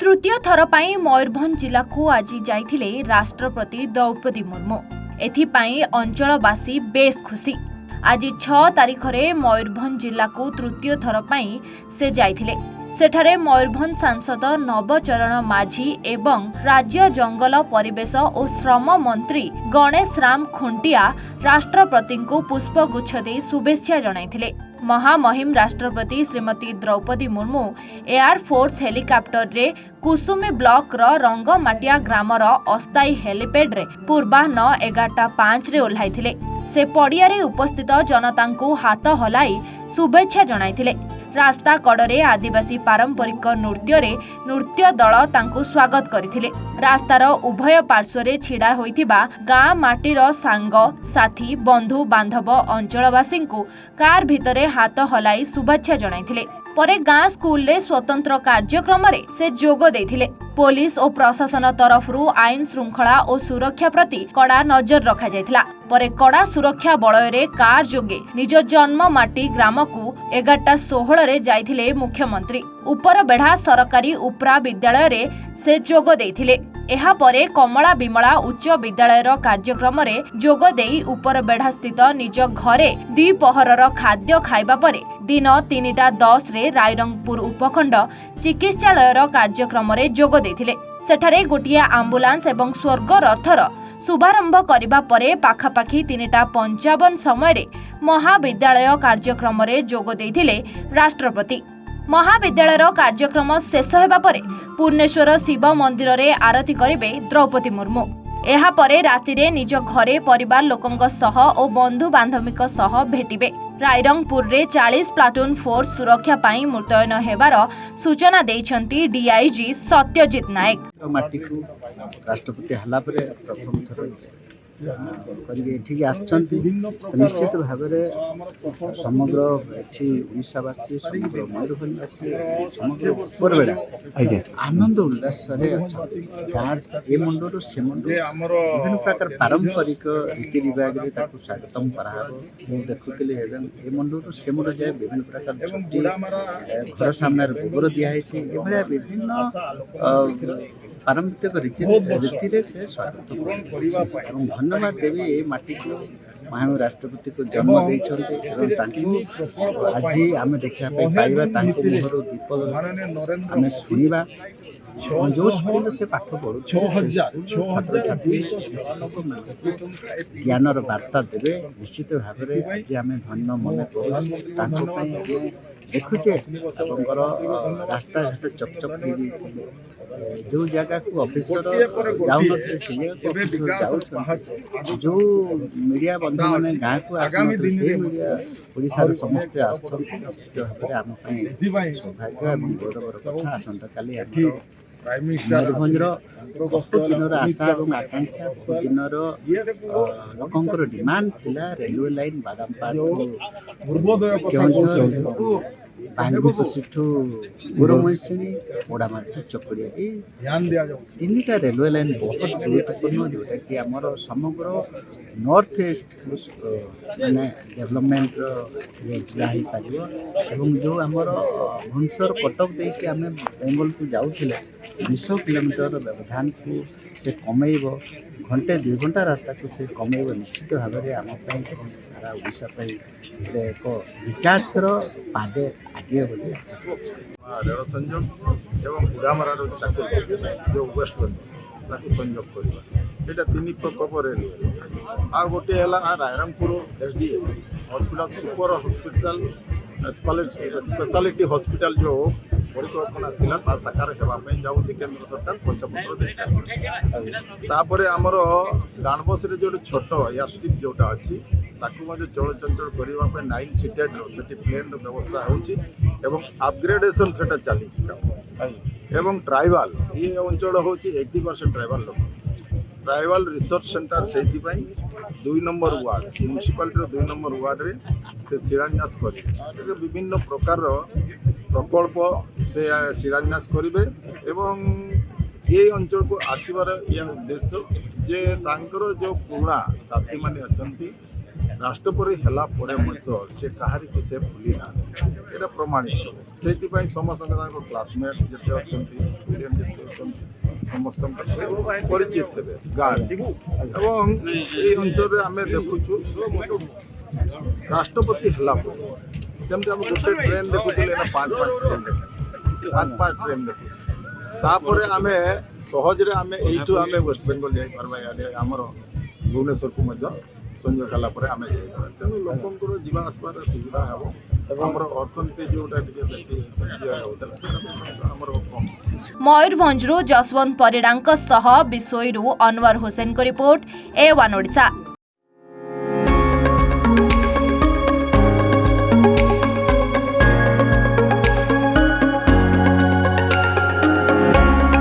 तृतीय थर पाई मयूरभंज जिला को आज जाइथिले राष्ट्रपति द्रौपदी मुर्मू। एथिपाई अंचलवासी बेस खुशी। आज 6 तारिख रे मयूरभंज जिला को तृतीय थर पाई से जाइथिले। सेठारे मयूरभंज सांसद नवचरण माझी एवं राज्य जंगल परिवेश और श्रम मंत्री गणेश राम खुंटिया राष्ट्रपति को पुष्पगुच्छ दे शुभेच्छा जणाइथिले। महामहिम राष्ट्रपति श्रीमती द्रौपदी मुर्मू एयरफोर्स हेलिकॉप्टर रे कुसुमी ब्लॉक रो रंगमाटिया ग्रामर अस्थायी हेलीपैड रे पूर्वाह्न 11:05 रे ओह्लाइथिले। से पड़िया रे उपस्थित जनता को हाथ हलाई शुभेच्छा जणाइथिले। रास्ता कड़े आदिवासी पारंपरिक नृत्य दल तांको स्वागत करथिले। रास्तार उभय पार्श्व छिड़ा होइथिबा गाँ माटीर सांग साथी बंधु बांधव अंचलवासी को कार भितरे हाथ हलाई शुभेच्छा जणाइथिले। परे गाँ स्कूल रे स्वतंत्र कार्यक्रम रे से जोग देथिले। पुलिस और प्रशासन तरफरु आईन श्रृंखला और सुरक्षा प्रति कड़ा नजर रखा जायथिला। परे कड़ा सुरक्षा बलय रे कार जोगे निज जन्म माटी ग्राम को 11:16 रे जाइथिले मुख्यमंत्री। उपर बेढ़ा सरकारी उपरा विद्यालय रे से जोग देथिले। एहा परे कमला विमला उच्च विद्यालय कार्यक्रम रे जोग देई उपर बेढ़ा स्थित निज घरे द्विपहरर खाद्य खाइबा परे दिन 3:10 रे रायरंगपुर उपखंड चिकित्सालयर कार्यक्रम रे जोग देथिले। सेठारे गोटिया आम्बुलांस एवं स्वर्ग रथर शुभारंभ करिबा परे पाखापाखी 3:55 समय रे महाविद्यालय कार्यक्रम रे जोग देथिले राष्ट्रपति। महाविद्यालय कार्यक्रम शेष हेबा परे पूर्णेश्वर शिव मंदिर रे आरती करिबे द्रौपदी मुर्मू। एहा परे राति रे निज घरे परिवार लोकंक सह और बंधु बांधविक सह भेटिबे। रायरंगपुर रे 40 प्लाटून फोर्स सुरक्षा पाई मुतयन हेबार सूचना देइछंती डीआईजी सत्यजित नायक। माटी को राष्ट्रपति हला परे प्रथम थर करके आसचंती निश्चित भाव समग्र ओडावासी समग्र मयूरभंजवासी समग्र उपरबेड़ा आनंद उल्लास गाँव ए मंडल से मंडल विभिन्न प्रकार पारंपरिक रीति रिवाज स्वागतम कर देखुली ए मंडल से मंडल जाए विभिन्न प्रकार घर सामने गोबर दिखाई विभिन्न पारंपरिक रीति से स्वागत धन्यवाद देवी ये माटी को महामहिम राष्ट्रपति को जन्म देइछन्ते आज आम देखा पाइबा मुहर दीप आम शुणा जो स्कूल से पाठ पढ़ु छात्र छात्री ज्ञानर वार्ता देवे निश्चित भाव में आज आम धन्य मन कर देखुचे रास्ता घाट चकचक जो जगह को ऑफिसर जाऊन जो मीडिया बंधु मैंने गाँव को आसुन से मीडिया ओडिशा समस्ते आसुच्च भाव में सौभाग्य और गौरवर कथा आसंता काली मयूरभंजर बहुत दिन आशा और आकांक्षा बहुत दिन लोकंर डिमांड थिला रेलवे लाइन बादामपाड़ बांगुपसिठू गुरुमैसिणी ओडामाटी चकड़िया तीन टा रेलवे लाइन बहुत गुरुत्वपूर्ण जोटा कि आमर समग्र नॉर्थ ईस्ट माने डेवलपमेंट जिला हो पार जो आमर भुवनेश्वर कटक देके आम बेंगल को जाऊे 200 किलोमीटर व्यवधान को से कमेब घंटे 2 घंटा रास्ता को से कमेब निश्चित भाव में आम सारा ओडिशा एक विकास पादे आगे बोली आशा रेल संयोग एवं बुढ़ामरार चाकुर जो वेस्ट बेंगल संयोग करवा ये 3 प्रकल्प रेलवे आ गोटे Rairangpur SDH hospital super hospital speciality hospital जो परिकल्पना थिला ता साकार हेबापई जाउछि केंद्र सरकार पंचपत्र देछापर आमर गाणबस जो छोट एयर स्ट्रिप जोटा अच्छी ताकू चलचंचल करने 9 सीटेड से प्लेन व्यवस्था हो अपग्रेडेशन से चली एवं ट्राइबाल ये अंचल हूँ 80% ट्राइबाल लोक ट्राइबाल रिसर्च सेंटर से 2 number ward municipality 2 number ward रे से शिलान्यास करेंगे विभिन्न प्रकार प्रकल्प से शिलान्यास करेंगे एवं ये अंचल को आसबार यह उद्देश्य जे तांकर जो पुराणा साथी माने अछंती राष्ट्रपति हेला परे मध्य से कहारी को से भूलिना एटा प्रमाणित से समस्त क्लासमेट जिते अच्छा स्टूडेंट जिते समस्त परिचित हे गाँव एवं ये अंचल आम देखुचु राष्ट्रपति हला जमी आम गोटे ट्रेन देखुले 5 ट्रेन देखु तापर आम सहजरे आम यू आम वेस्ट बेंगल जापर आमर भुवनेश्वर को संयोग कलापर आम जापर तेणु लोकंर जीवा आसबार सुविधा हे आमर अर्थनीति जोटा बेसी आमर कम मयूरभंजरू जसवंत परिडांक सह बिसोईरू अनवर हुसैन को रिपोर्ट A1 ओडिशा।